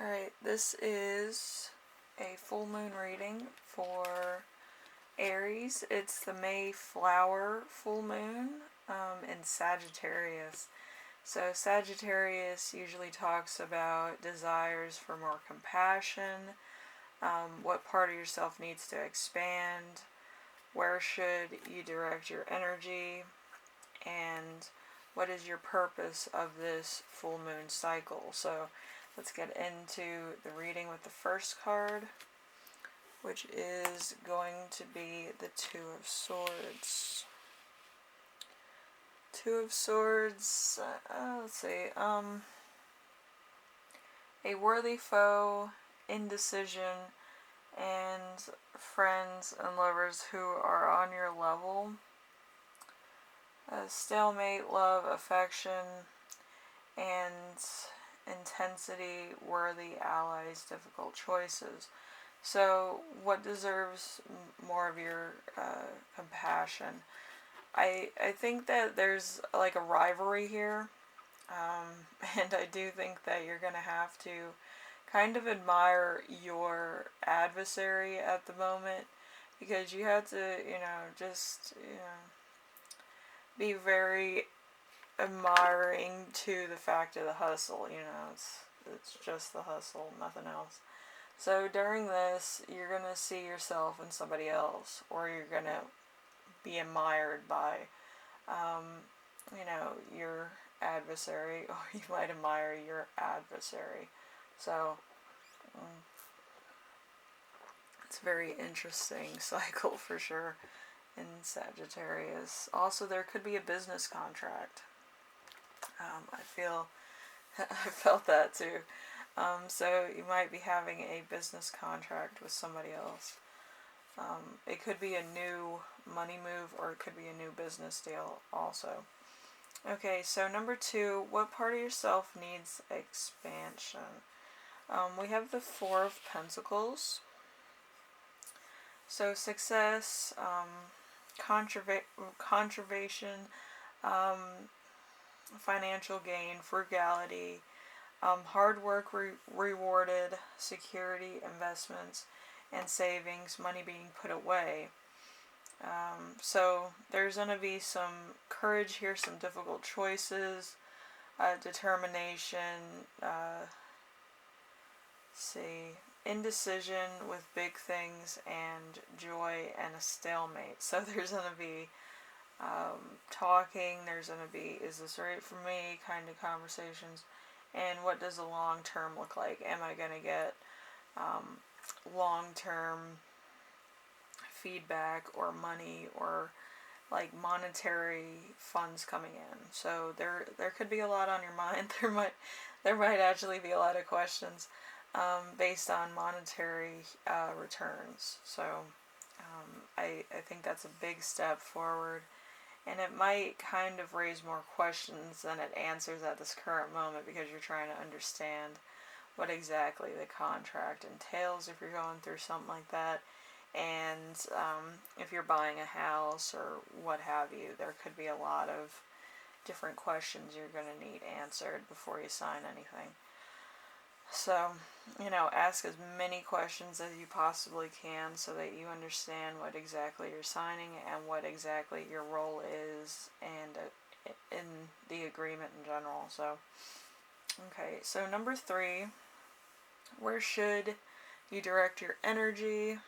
Alright, this is a full moon reading for Aries. It's the May Flower full moon in Sagittarius. So Sagittarius usually talks about desires for more compassion, what part of yourself needs to expand, where should you direct your energy, and what is your purpose of this full moon cycle. So let's get into the reading with the first card, which is going to be the Two of Swords. Two of Swords, let's see, a worthy foe, indecision, and friends and lovers who are on your level. Stalemate, love, affection, and intensity, worthy allies, difficult choices. So what deserves more of your compassion? I think that there's like a rivalry here, and I do think that you're going to have to kind of admire your adversary at the moment, because you have to, just, be very admiring to the fact of the hustle. It's just the hustle, nothing else. So during this, you're going to see yourself in somebody else, or you're going to be admired by, your adversary, or you might admire your adversary. So, it's a very interesting cycle for sure in Sagittarius. Also, there could be a business contract. I felt that too. So you might be having a business contract with somebody else. It could be a new money move, or it could be a new business deal also. Okay, so number 2, what part of yourself needs expansion? We have the Four of Pentacles. So success, conservation, financial gain, frugality, hard work rewarded, security, investments, and savings, money being put away. So there's going to be some courage here, some difficult choices, determination, indecision with big things, and joy, and a stalemate. So there's going to be talking, there's going to be, is this right for me, kind of conversations, and what does the long term look like? Am I going to get long term feedback, or money, or like monetary funds coming in? So there could be a lot on your mind. There might actually be a lot of questions based on monetary returns. So I think that's a big step forward, and it might kind of raise more questions than it answers at this current moment, because you're trying to understand what exactly the contract entails if you're going through something like that. And if you're buying a house or what have you, there could be a lot of different questions you're going to need answered before you sign anything. So, ask as many questions as you possibly can, so that you understand what exactly you're signing and what exactly your role is, and in the agreement in general. So, okay, so number 3, where should you direct your energy?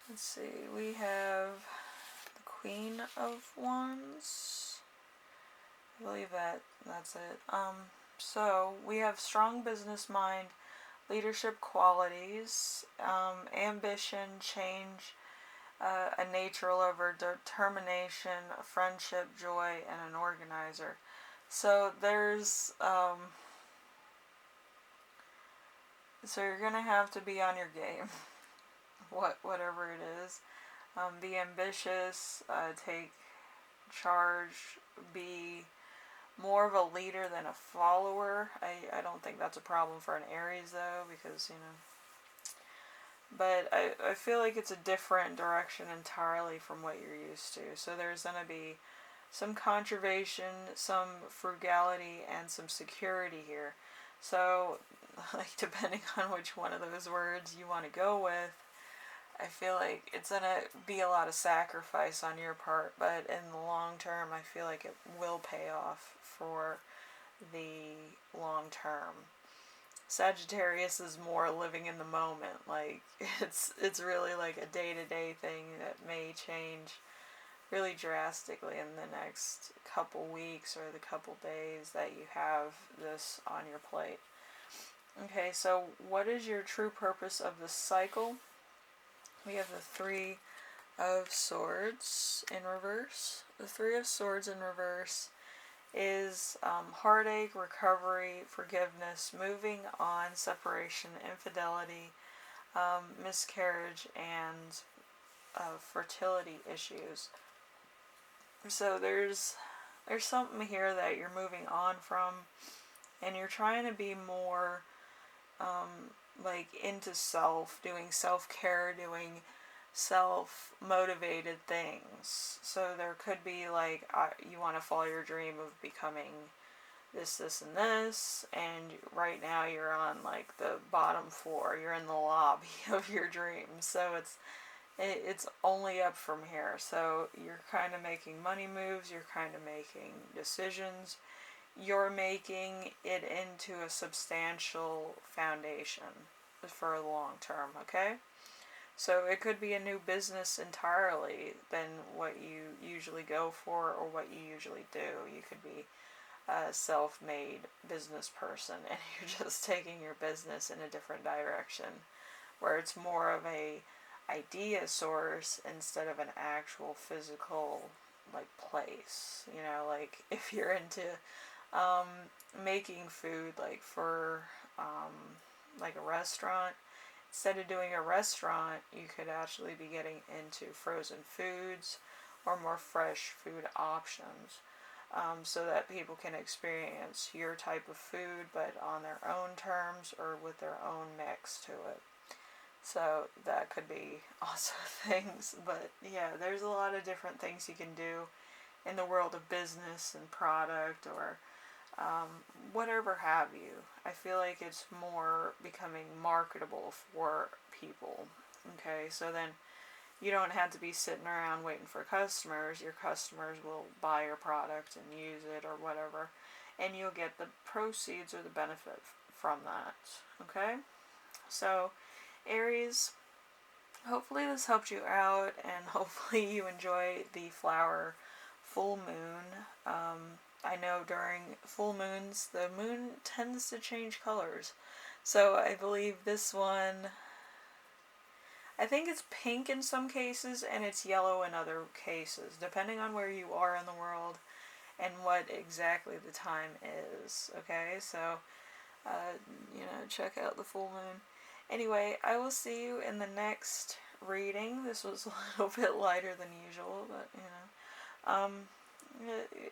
Let's see, we have the Queen of Wands. I believe that's it. So we have strong business mind, leadership qualities, ambition, change, a nature lover, determination, friendship, joy, and an organizer. So there's so you're gonna have to be on your game, whatever it is. Be ambitious, take charge, be more of a leader than a follower. I don't think that's a problem for an Aries though, because but I feel like it's a different direction entirely from what you're used to. So there's going to be some conservation, some frugality, and some security here. So, like, depending on which one of those words you want to go with, I feel like it's gonna be a lot of sacrifice on your part, but in the long term, I feel like it will pay off for the long term. Sagittarius is more living in the moment. Like, it's really like a day-to-day thing that may change really drastically in the next couple weeks or the couple days that you have this on your plate. Okay, so what is your true purpose of the cycle? We have the Three of Swords in reverse. The Three of Swords in reverse is heartache, recovery, forgiveness, moving on, separation, infidelity, miscarriage, and fertility issues. So there's something here that you're moving on from, and you're trying to be more like into self, doing self-care, doing self-motivated things. So there could be like you want to follow your dream of becoming this, and this, and right now you're on like the bottom floor. You're in the lobby of your dream. So it's only up from here. So you're kind of making money moves. You're kind of making decisions. You're making it into a substantial foundation for the long term, okay? So it could be a new business entirely than what you usually go for or what you usually do. You could be a self-made business person and you're just taking your business in a different direction where it's more of a idea source instead of an actual physical like place. You know, like if you're into making food like for like a restaurant, instead of doing a restaurant, you could actually be getting into frozen foods or more fresh food options, so that people can experience your type of food but on their own terms or with their own mix to it. So that could be also things, but yeah, there's a lot of different things you can do in the world of business and product or whatever have you. I feel like it's more becoming marketable for people. Okay, so then you don't have to be sitting around waiting for customers. Your customers will buy your product and use it or whatever, and you'll get the proceeds or the benefit from that. Okay, so Aries, hopefully this helped you out, and hopefully you enjoy the flower full moon. I know during full moons, the moon tends to change colors. So I believe this one, I think it's pink in some cases and it's yellow in other cases, depending on where you are in the world and what exactly the time is. Okay, so, check out the full moon. Anyway, I will see you in the next reading. This was a little bit lighter than usual, but,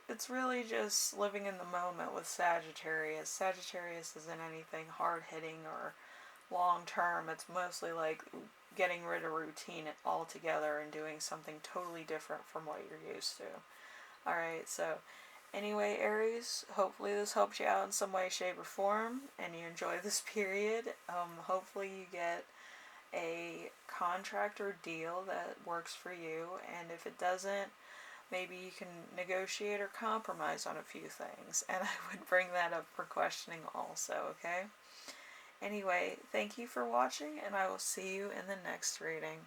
it's really just living in the moment with Sagittarius. Sagittarius isn't anything hard-hitting or long-term. It's mostly like getting rid of routine altogether and doing something totally different from what you're used to. Alright, so anyway, Aries, hopefully this helps you out in some way, shape, or form, and you enjoy this period. Hopefully you get a contract or deal that works for you, and if it doesn't, maybe you can negotiate or compromise on a few things, and I would bring that up for questioning also, okay? Anyway, thank you for watching, and I will see you in the next reading.